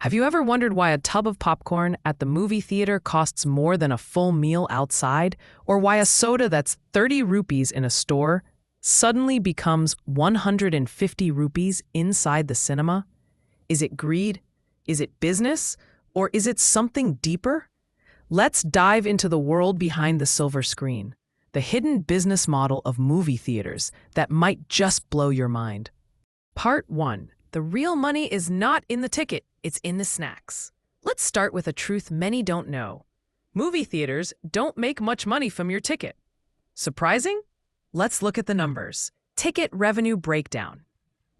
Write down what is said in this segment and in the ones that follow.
Have you ever wondered why a tub of popcorn at the movie theater costs more than a full meal outside? Or why a soda that's 30 rupees in a store suddenly becomes 150 rupees inside the cinema? Is it greed? Is it business? Or is it something deeper? Let's dive into the world behind the silver screen, the hidden business model of movie theaters that might just blow your mind. Part 1. The real money is not in the ticket, it's in the snacks. Let's start with a truth many don't know. Movie theaters don't make much money from your ticket. Surprising? Let's look at the numbers. Ticket revenue breakdown.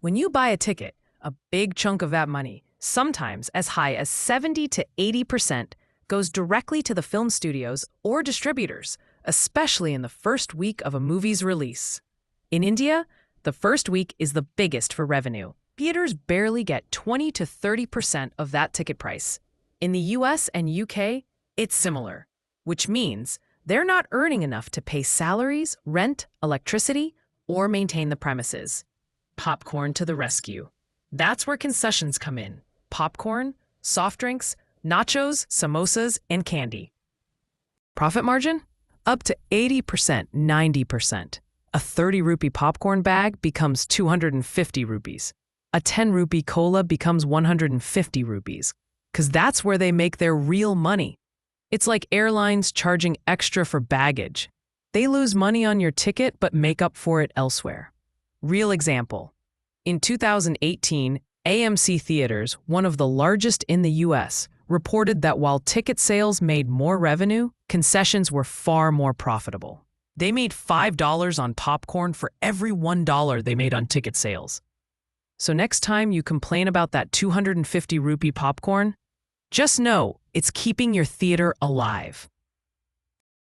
When you buy a ticket, a big chunk of that money, sometimes as high as 70 to 80%, goes directly to the film studios or distributors, especially in the first week of a movie's release. In India, the first week is the biggest for revenue. Theaters barely get 20 to 30% of that ticket price. In the US and UK, it's similar, which means they're not earning enough to pay salaries, rent, electricity, or maintain the premises. Popcorn to the rescue. That's where concessions come in. Popcorn, soft drinks, nachos, samosas, and candy. Profit margin? Up to 80%, 90%. A 30 rupee popcorn bag becomes 250 rupees. A 10 rupee cola becomes 150 rupees, because that's where they make their real money. It's like airlines charging extra for baggage. They lose money on your ticket but make up for it elsewhere. Real example. In 2018, AMC Theaters, one of the largest in the US, reported that while ticket sales made more revenue, concessions were far more profitable. They made $5 on popcorn for every $1 they made on ticket sales. So next time you complain about that 250 rupee popcorn, just know it's keeping your theater alive.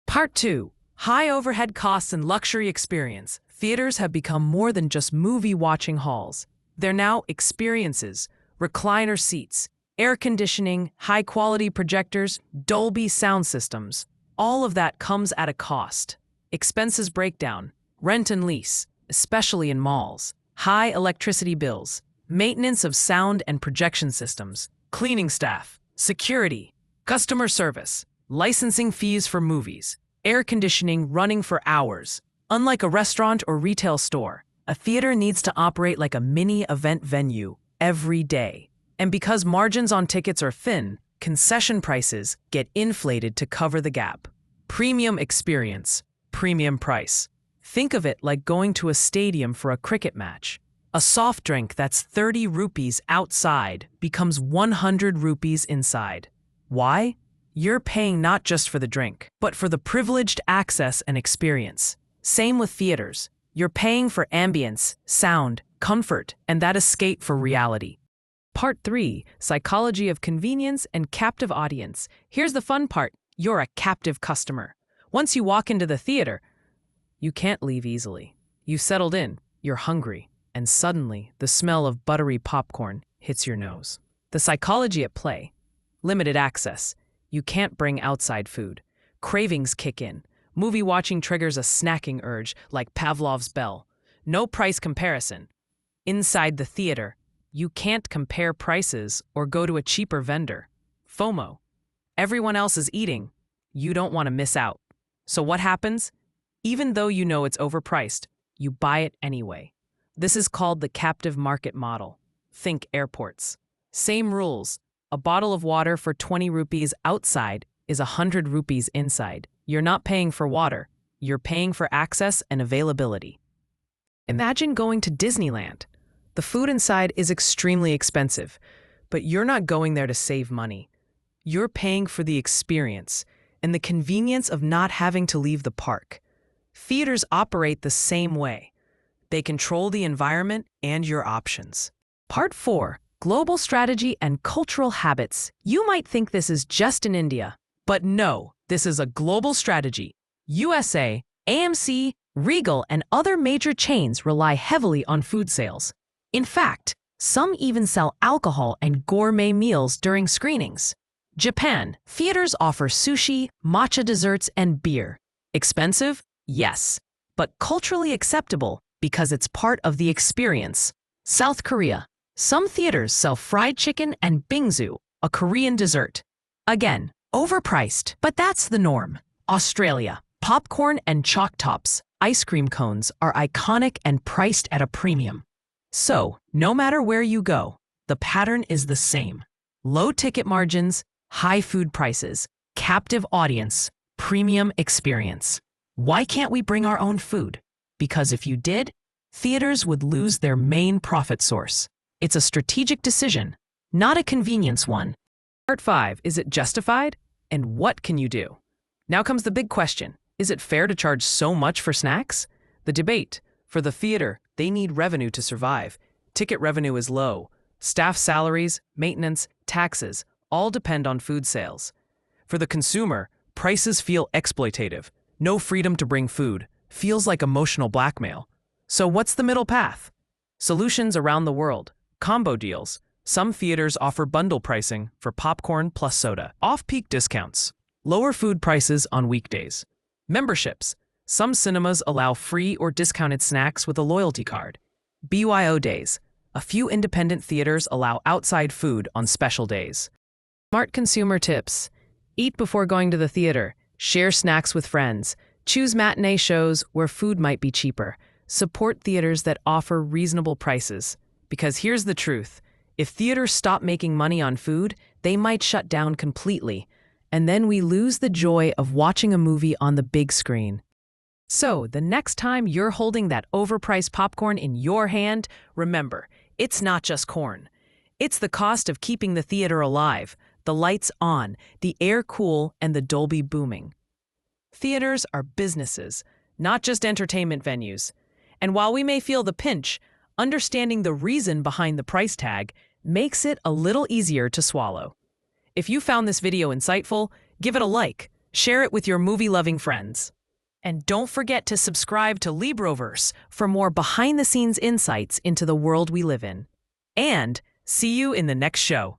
Part 2. High overhead costs and luxury experience. Theaters have become more than just movie-watching halls. They're now experiences, recliner seats, air conditioning, high-quality projectors, Dolby sound systems. All of that comes at a cost. Expenses breakdown, rent and lease, especially in malls. High electricity bills, maintenance of sound and projection systems, cleaning staff, security, customer service, licensing fees for movies, air conditioning running for hours. Unlike a restaurant or retail store, a theater needs to operate like a mini event venue every day. And because margins on tickets are thin, concession prices get inflated to cover the gap. Premium experience, premium price. Think of it like going to a stadium for a cricket match. A soft drink that's 30 rupees outside becomes 100 rupees inside. Why? You're paying not just for the drink, but for the privileged access and experience. Same with theaters. You're paying for ambience, sound, comfort, and that escape for reality. Part 3. Psychology of convenience and captive audience. Here's the fun part. You're a captive customer. Once you walk into the theater, you can't leave easily. You settled in, you're hungry, and suddenly the smell of buttery popcorn hits your nose. The psychology at play. Limited access. You can't bring outside food. Cravings kick in. Movie watching triggers a snacking urge like Pavlov's bell. No price comparison. Inside the theater, you can't compare prices or go to a cheaper vendor. FOMO. Everyone else is eating. You don't want to miss out. So what happens? Even though you know it's overpriced, you buy it anyway. This is called the captive market model. Think airports. Same rules. A bottle of water for 20 rupees outside is 100 rupees inside. You're not paying for water. You're paying for access and availability. Imagine going to Disneyland. The food inside is extremely expensive, but you're not going there to save money. You're paying for the experience and the convenience of not having to leave the park. Theaters operate the same way. They control the environment and your options. Part 4. Global strategy and cultural habits. You might think this is just in India, but no, this is a global strategy. USA, AMC, Regal, and other major chains rely heavily on food sales. In fact, some even sell alcohol and gourmet meals during screenings. Japan, theaters offer sushi, matcha desserts, and beer. Expensive? Yes, but culturally acceptable because it's part of the experience. South Korea. Some theaters sell fried chicken and bingsu, a Korean dessert. Again, overpriced, but that's the norm. Australia, popcorn and chalk tops, ice cream cones are iconic and priced at a premium. So, no matter where you go, the pattern is the same. Low ticket margins, high food prices, captive audience, premium experience. Why can't we bring our own food? Because if you did, theaters would lose their main profit source. It's a strategic decision, not a convenience one. Part 5, is it justified? And what can you do? Now comes the big question. Is it fair to charge so much for snacks? The debate. For the theater, they need revenue to survive. Ticket revenue is low. Staff salaries, maintenance, taxes, all depend on food sales. For the consumer, prices feel exploitative. No freedom to bring food. Feels like emotional blackmail. So what's the middle path? Solutions around the world. Combo deals. Some theaters offer bundle pricing for popcorn plus soda. Off-peak discounts. Lower food prices on weekdays. Memberships. Some cinemas allow free or discounted snacks with a loyalty card. BYO days. A few independent theaters allow outside food on special days. Smart consumer tips. Eat before going to the theater. Share snacks with friends. Choose matinee shows where food might be cheaper. Support theaters that offer reasonable prices. Because here's the truth. If theaters stop making money on food, they might shut down completely. And then we lose the joy of watching a movie on the big screen. So, the next time you're holding that overpriced popcorn in your hand, remember, it's not just corn. It's the cost of keeping the theater alive, the lights on, the air cool, and the Dolby booming. Theaters are businesses, not just entertainment venues. And while we may feel the pinch, understanding the reason behind the price tag makes it a little easier to swallow. If you found this video insightful, give it a like, share it with your movie-loving friends. And don't forget to subscribe to LibroVerse for more behind-the-scenes insights into the world we live in. And see you in the next show.